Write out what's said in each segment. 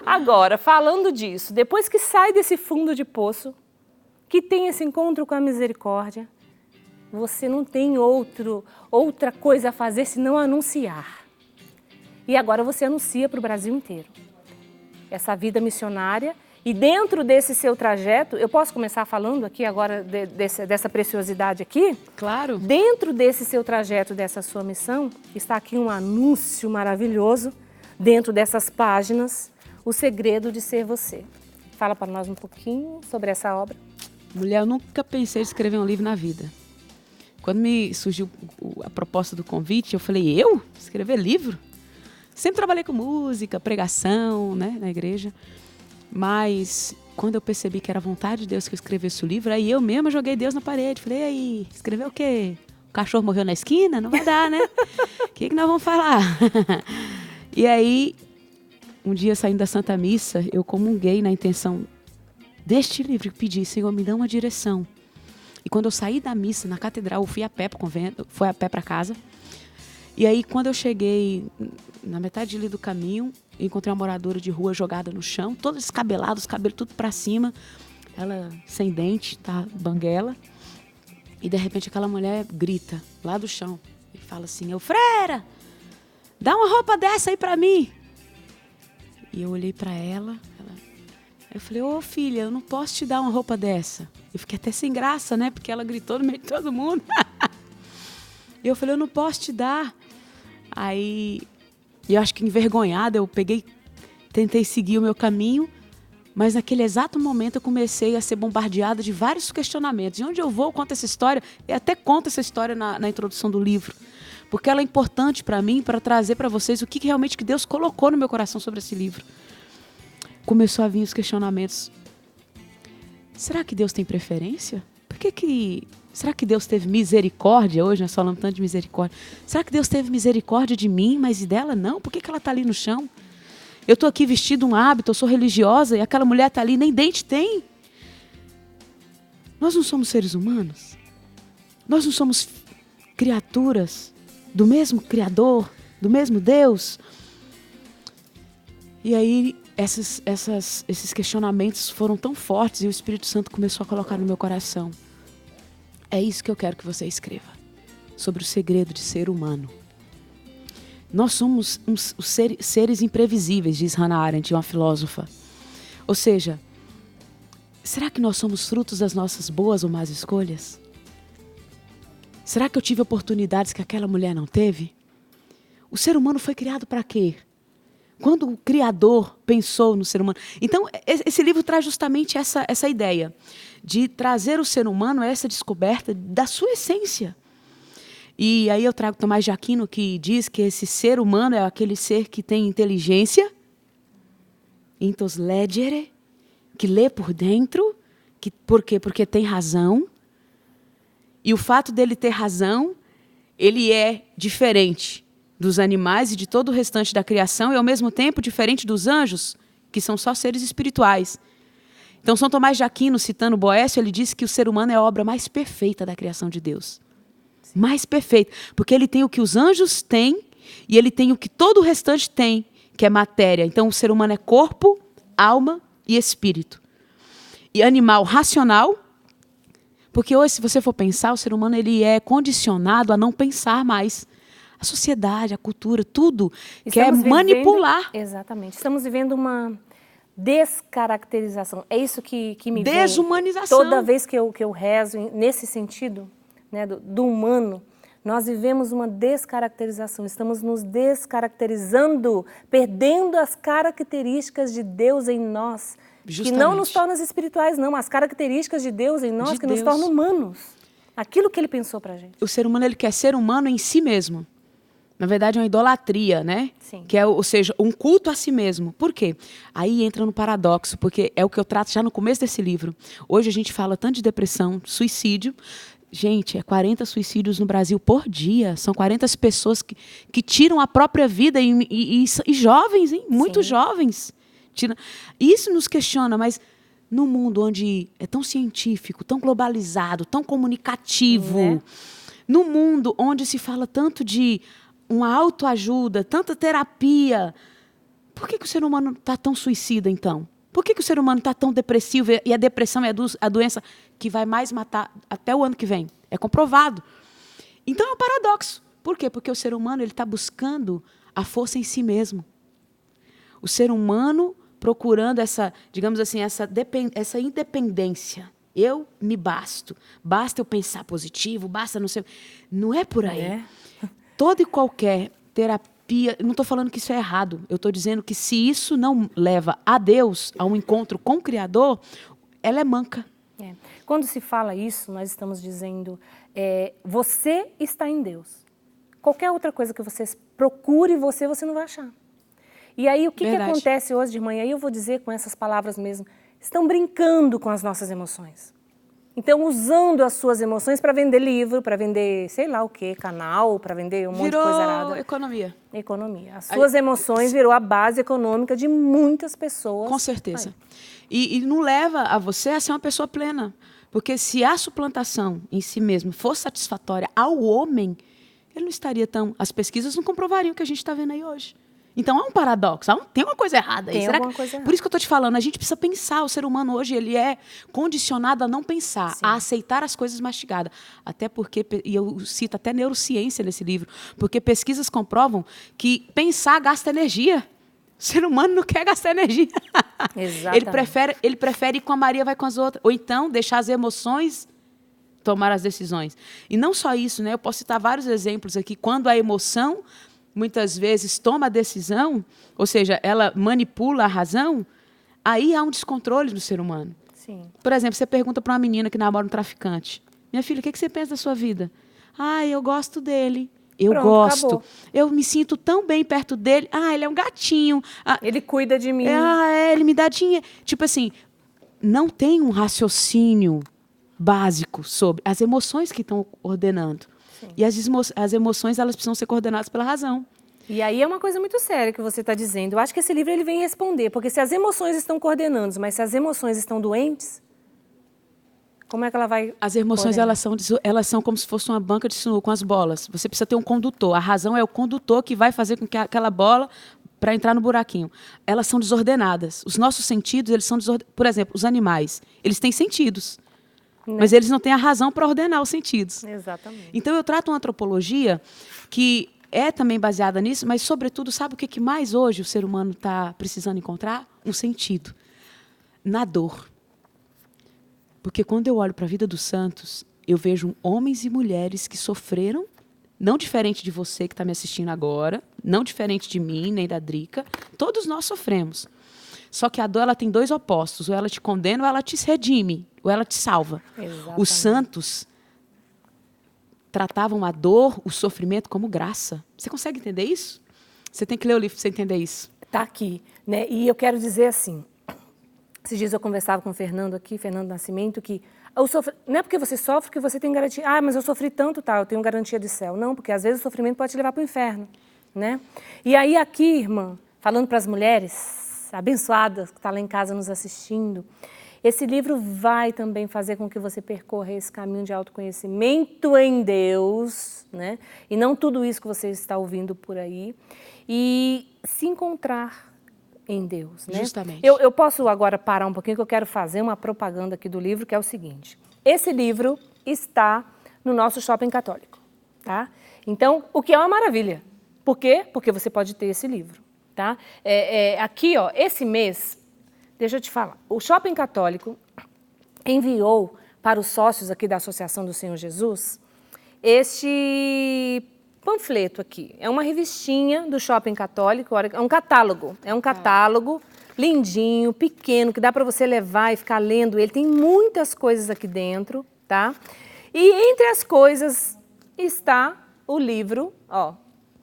Agora, falando disso, depois que sai desse fundo de poço, que tem esse encontro com a misericórdia, você não tem outra coisa a fazer senão anunciar. E agora você anuncia para o Brasil inteiro essa vida missionária. E dentro desse seu trajeto, eu posso começar falando aqui agora dessa preciosidade aqui? Claro. Dentro desse seu trajeto, dessa sua missão, está aqui um anúncio maravilhoso, dentro dessas páginas, O Segredo de Ser Você. Fala para nós um pouquinho sobre essa obra. Mulher, eu nunca pensei em escrever um livro na vida. Quando me surgiu a proposta do convite, eu falei, eu? Escrever livro? Sempre trabalhei com música, pregação, né, na igreja. Mas quando eu percebi que era a vontade de Deus que eu escrevesse o livro, aí eu mesma joguei Deus na parede. Falei, e aí, escrever o quê? O cachorro morreu na esquina? Não vai dar, né? O que nós vamos falar? E aí, um dia saindo da Santa Missa, eu comunguei na intenção deste livro e pedi, Senhor, me dá uma direção. E quando eu saí da missa na catedral, eu fui a pé para o convento, fui a pé para casa. E aí, quando eu cheguei na metade ali do caminho, encontrei uma moradora de rua jogada no chão, toda descabelada, os cabelos tudo para cima, ela sem dente, tá, banguela. E de repente aquela mulher grita lá do chão e fala assim, freira, dá uma roupa dessa aí para mim. E eu olhei para ela, eu falei, ô filha, eu não posso te dar uma roupa dessa. Eu fiquei até sem graça, né, porque ela gritou no meio de todo mundo. E eu falei, eu não posso te dar. Aí, eu acho que envergonhada, eu tentei seguir o meu caminho, mas naquele exato momento eu comecei a ser bombardeada de vários questionamentos. De onde eu vou, eu conto essa história, e até conto essa história na introdução do livro, porque ela é importante para mim, para trazer para vocês o que realmente que Deus colocou no meu coração sobre esse livro. Começou a vir os questionamentos. Será que Deus tem preferência? Será que Deus teve misericórdia? Hoje nós falamos tanto de misericórdia. Será que Deus teve misericórdia de mim, mas e dela não? Por que ela está ali no chão? Eu estou aqui vestido um hábito, eu sou religiosa e aquela mulher está ali, nem dente tem. Nós não somos seres humanos? Nós não somos criaturas do mesmo Criador, do mesmo Deus? E aí esses questionamentos foram tão fortes e o Espírito Santo começou a colocar no meu coração. É isso que eu quero que você escreva. Sobre o segredo de ser humano. Nós somos seres imprevisíveis, diz Hannah Arendt, uma filósofa. Ou seja, será que nós somos frutos das nossas boas ou más escolhas? Será que eu tive oportunidades que aquela mulher não teve? O ser humano foi criado para quê? Quando o Criador pensou no ser humano. Então, esse livro traz justamente essa ideia de trazer o ser humano a essa descoberta da sua essência. E aí eu trago Tomás de Aquino, que diz que esse ser humano é aquele ser que tem inteligência, intus legere, que lê por dentro. Por quê? Porque tem razão. E o fato dele ter razão, ele é diferente dos animais e de todo o restante da criação, e ao mesmo tempo diferente dos anjos, que são só seres espirituais. Então, São Tomás de Aquino, citando Boécio, ele disse que o ser humano é a obra mais perfeita da criação de Deus. Sim. Mais perfeita, porque ele tem o que os anjos têm, e ele tem o que todo o restante tem, que é matéria. Então, o ser humano é corpo, alma e espírito. E animal racional, porque hoje, se você for pensar, o ser humano ele é condicionado a não pensar mais. A sociedade, a cultura, tudo quer manipular. Exatamente. Estamos vivendo uma descaracterização. É isso que me vem. Desumanização. Toda vez que eu rezo nesse sentido, né, do humano, nós vivemos uma descaracterização. Estamos nos descaracterizando, perdendo as características de Deus em nós. Justamente. Que não nos tornam espirituais, não. As características de Deus em nós que nos tornam humanos. Aquilo que Ele pensou pra gente. O ser humano ele quer ser humano em si mesmo. Na verdade, é uma idolatria, né? Sim. Que é, ou seja, um culto a si mesmo. Por quê? Aí entra no paradoxo, porque é o que eu trato já no começo desse livro. Hoje a gente fala tanto de depressão, suicídio. Gente, é 40 suicídios no Brasil por dia. São 40 pessoas que tiram a própria vida e jovens, hein? Muito jovens. Isso nos questiona, mas no mundo onde é tão científico, tão globalizado, tão comunicativo, no mundo onde se fala tanto de uma autoajuda, tanta terapia, Por que o ser humano está tão suicida, então? Por que o ser humano está tão depressivo e a depressão é a doença que vai mais matar até o ano que vem? É comprovado. Então é um paradoxo. Por quê? Porque o ser humano está buscando a força em si mesmo. O ser humano procurando essa, digamos assim, essa independência. Eu me basto. Basta eu pensar positivo, basta não ser... Não é por aí. Toda e qualquer terapia... Não estou falando que isso é errado. Eu estou dizendo que se isso não leva a Deus, a um encontro com o Criador, ela é manca. Quando se fala isso, nós estamos dizendo, você está em Deus. Qualquer outra coisa que você procure você não vai achar. E aí, o que acontece hoje de manhã? E eu vou dizer com essas palavras mesmo, estão brincando com as nossas emoções. Então, usando as suas emoções para vender livro, para vender, sei lá o quê, canal, para vender um monte de coisa errada. Virou economia. Economia. As suas emoções virou a base econômica de muitas pessoas. Com certeza. E não leva a você a ser uma pessoa plena. Porque se a suplantação em si mesmo fosse satisfatória ao homem, ele não estaria tão... As pesquisas não comprovariam o que a gente está vendo aí hoje. Então, há um paradoxo, tem uma coisa errada aí. Tem alguma coisa errada. Por isso que eu estou te falando, a gente precisa pensar. O ser humano hoje ele é condicionado a não pensar, a aceitar as coisas mastigadas. Até porque, e eu cito até neurociência nesse livro, porque pesquisas comprovam que pensar gasta energia. O ser humano não quer gastar energia. Exatamente. Ele prefere ir com a Maria, vai com as outras. Ou então, deixar as emoções tomar as decisões. E não só isso, né? Eu posso citar vários exemplos aqui. Quando a emoção... muitas vezes toma a decisão, ou seja, ela manipula a razão, aí há um descontrole no ser humano. Sim. Por exemplo, você pergunta para uma menina que namora um traficante, minha filha, o que você pensa da sua vida? Eu gosto dele. Eu gosto. Acabou. Eu me sinto tão bem perto dele. Ele é um gatinho. Ele cuida de mim. Ele me dá dinheiro. Tipo assim, não tem um raciocínio básico sobre as emoções que estão ordenando. Sim. E as emoções, elas precisam ser coordenadas pela razão. E aí é uma coisa muito séria que você está dizendo. Eu acho que esse livro ele vem responder, porque se as emoções estão coordenando, mas se as emoções estão doentes, como é que ela vai... As emoções, elas são como se fosse uma banca de sinuca com as bolas. Você precisa ter um condutor. A razão é o condutor que vai fazer com que aquela bola, para entrar no buraquinho, elas são desordenadas. Os nossos sentidos, eles são desordenados. Por exemplo, os animais, eles têm sentidos. Mas eles não têm a razão para ordenar os sentidos. Exatamente. Então, eu trato uma antropologia que é também baseada nisso, mas, sobretudo, sabe o que mais hoje o ser humano está precisando encontrar? Um sentido. Na dor. Porque quando eu olho para a vida dos santos, eu vejo homens e mulheres que sofreram, não diferente de você que está me assistindo agora, não diferente de mim, nem da Drica, todos nós sofremos. Só que a dor ela tem dois opostos, ou ela te condena ou ela te redime, ou ela te salva. Exatamente. Os santos tratavam a dor, o sofrimento como graça. Você consegue entender isso? Você tem que ler o livro para você entender isso. Está aqui, né? E eu quero dizer assim, esses dias eu conversava com o Fernando aqui, Fernando Nascimento, que não é porque você sofre que você tem garantia, mas eu sofri tanto, eu tenho garantia de céu. Não, porque às vezes o sofrimento pode te levar para o inferno, né? E aí aqui, irmã, falando para as mulheres abençoadas que estão lá em casa nos assistindo, esse livro vai também fazer com que você percorra esse caminho de autoconhecimento em Deus, né? E não tudo isso que você está ouvindo por aí, e se encontrar em Deus, né? Justamente. Eu posso agora parar um pouquinho, que eu quero fazer uma propaganda aqui do livro, que é o seguinte. Esse livro está no nosso Shopping Católico, tá? Então, o que é uma maravilha. Por quê? Porque você pode ter esse livro, tá? Aqui, ó, esse mês, deixa eu te falar, o Shopping Católico enviou para os sócios aqui da Associação do Senhor Jesus este panfleto aqui. É uma revistinha do Shopping Católico, é um catálogo lindinho, pequeno, que dá para você levar e ficar lendo ele. Tem muitas coisas aqui dentro, tá? E entre as coisas está o livro, ó,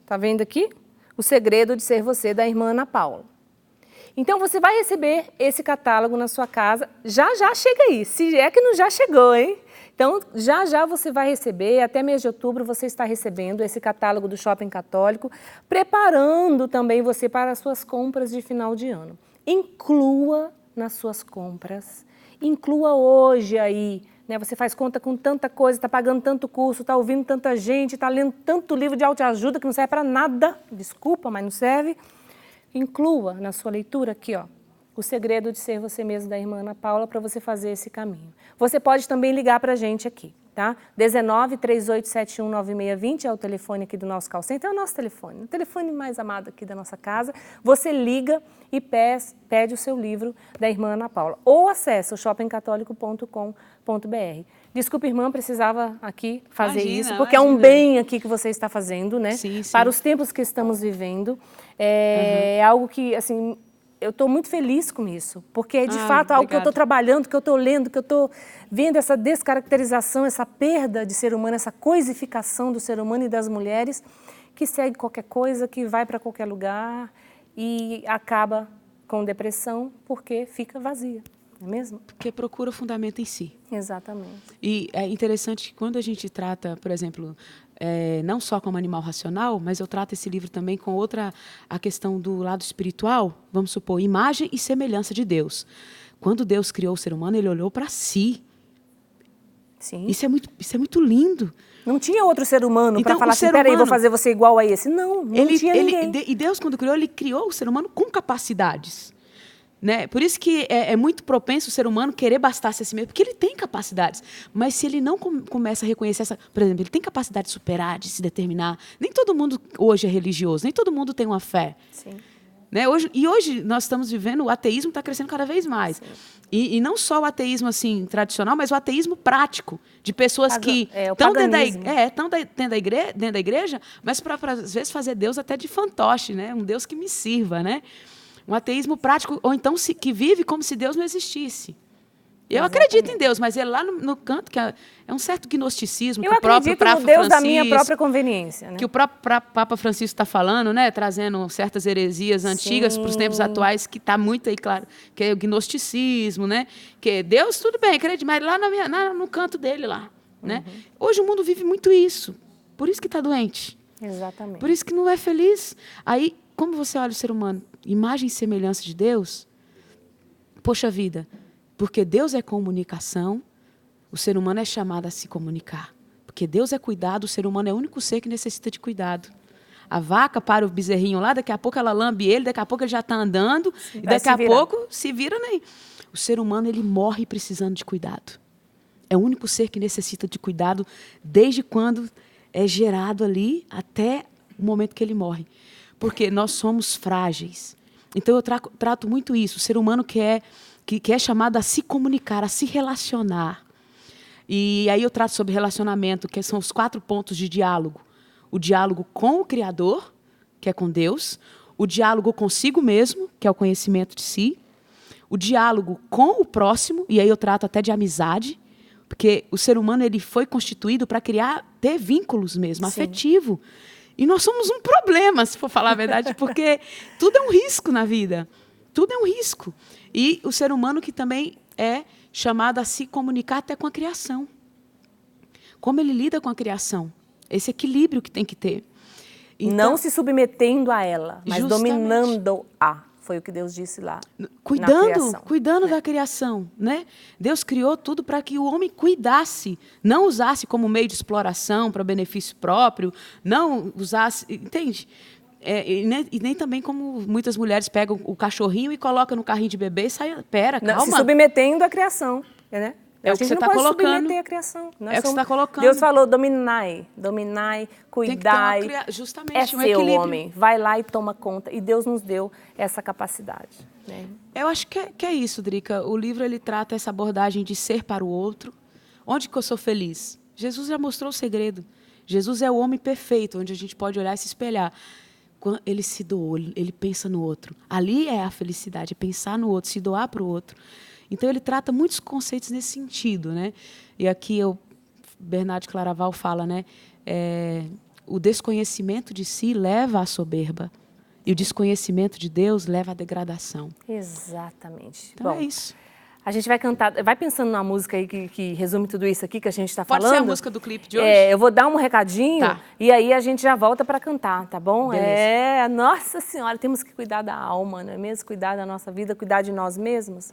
tá vendo aqui? O Segredo de Ser Você, da irmã Ana Paula. Então, você vai receber esse catálogo na sua casa. Já chega aí, se é que não já chegou, hein? Então, já você vai receber, até mês de outubro você está recebendo esse catálogo do Shopping Católico, preparando também você para as suas compras de final de ano. Inclua nas suas compras, inclua hoje aí, né? Você faz conta com tanta coisa, está pagando tanto curso, está ouvindo tanta gente, está lendo tanto livro de autoajuda que não serve para nada, desculpa, mas não serve. inclua na sua leitura aqui, ó, O Segredo de Ser Você Mesmo, da irmã Ana Paula, para você fazer esse caminho. Você pode também ligar para a gente aqui, tá? 19-3871-9620 é o telefone aqui do nosso call center, é o nosso telefone, o telefone mais amado aqui da nossa casa. Você liga e pede o seu livro da irmã Ana Paula. Ou acessa o shoppingcatólico.com.br. Desculpa, irmã, precisava aqui fazer isso, porque é um bem aqui que você está fazendo, né? Sim, sim. Para os tempos que estamos vivendo. É algo que, assim, eu estou muito feliz com isso, porque é de fato algo que eu estou trabalhando, que eu estou lendo, que eu estou vendo essa descaracterização, essa perda de ser humano, essa coisificação do ser humano e das mulheres, que segue qualquer coisa, que vai para qualquer lugar e acaba com depressão porque fica vazia. Não é mesmo? Porque procura o fundamento em si. Exatamente. E é interessante que quando a gente trata, por exemplo, não só como animal racional, mas eu trato esse livro também com a questão do lado espiritual, vamos supor, imagem e semelhança de Deus. Quando Deus criou o ser humano, ele olhou para si. Sim. Isso é muito lindo. Não tinha outro ser humano Então, para falar assim, peraí, vou fazer você igual a esse. Não tinha ninguém. E Deus, quando criou, ele criou o ser humano com capacidades. Né? Por isso que é muito propenso o ser humano querer bastar-se a si mesmo, porque ele tem capacidades. Mas se ele não começa a reconhecer essa... Por exemplo, ele tem capacidade de superar, de se determinar. Nem todo mundo hoje é religioso, nem todo mundo tem uma fé. Sim. Né? Hoje nós estamos vivendo, o ateísmo está crescendo cada vez mais. E não só o ateísmo assim, tradicional, mas o ateísmo prático, de pessoas que estão dentro da igreja, mas para às vezes fazer Deus até de fantoche, né? Um Deus que me sirva, né? Um ateísmo prático, ou então que vive como se Deus não existisse. Eu acredito em Deus, mas ele lá no canto, que é um certo gnosticismo. Eu acredito no Deus da minha própria conveniência. Né? Que o próprio Papa Francisco está falando, né, trazendo certas heresias antigas para os tempos atuais, que está muito aí, claro, que é o gnosticismo, né? Que Deus, tudo bem, acredito, mas lá no canto dele lá. Né? Hoje o mundo vive muito isso. Por isso que está doente. Exatamente. Por isso que não é feliz. Aí, como você olha o ser humano, imagem e semelhança de Deus, poxa vida, porque Deus é comunicação, o ser humano é chamado a se comunicar. Porque Deus é cuidado, o ser humano é o único ser que necessita de cuidado. A vaca para o bezerrinho lá, daqui a pouco ela lambe ele, daqui a pouco ele já está andando, e daqui a pouco se vira nem. O ser humano, ele morre precisando de cuidado. É o único ser que necessita de cuidado desde quando é gerado ali até o momento que ele morre. Porque nós somos frágeis. Então, eu trato muito isso. O ser humano que é chamado a se comunicar, a se relacionar. E aí eu trato sobre relacionamento, que são os 4 pontos de diálogo. O diálogo com o Criador, que é com Deus. O diálogo consigo mesmo, que é o conhecimento de si. O diálogo com o próximo, e aí eu trato até de amizade. Porque o ser humano ele foi constituído para ter vínculos mesmo, afetivo. E nós somos um problema, se for falar a verdade, porque tudo é um risco na vida. Tudo é um risco. E o ser humano que também é chamado a se comunicar até com a criação. Como ele lida com a criação. Esse equilíbrio que tem que ter. Então, não se submetendo a ela, mas dominando-a. Foi o que Deus disse lá. Cuidando da criação, né? Deus criou tudo para que o homem cuidasse, não usasse como meio de exploração para benefício próprio, não usasse, entende? E nem também como muitas mulheres pegam o cachorrinho e colocam no carrinho de bebê e saem, calma. Se submetendo à criação, né? É o que você está colocando. Submeter à criação. É o que você está colocando. Deus falou, dominai, cuidai. Justamente, é seu equilíbrio. Homem, vai lá e toma conta. E Deus nos deu essa capacidade. Né? Eu acho que é isso, Drica. O livro ele trata essa abordagem de ser para o outro. Onde que eu sou feliz? Jesus já mostrou o segredo. Jesus é o homem perfeito, onde a gente pode olhar e se espelhar. Quando ele se doou, ele pensa no outro. Ali é a felicidade, é pensar no outro, se doar para o outro. Então, ele trata muitos conceitos nesse sentido, né? E aqui Bernardo Claraval fala, né? O desconhecimento de si leva à soberba. E o desconhecimento de Deus leva à degradação. Exatamente. Então, é isso. A gente vai cantar, vai pensando numa música aí que resume tudo isso aqui que a gente está falando. Pode ser a música do clipe de hoje? Eu vou dar um recadinho e aí a gente já volta para cantar, tá bom? Beleza. Nossa Senhora, temos que cuidar da alma, não é mesmo? Cuidar da nossa vida, cuidar de nós mesmos.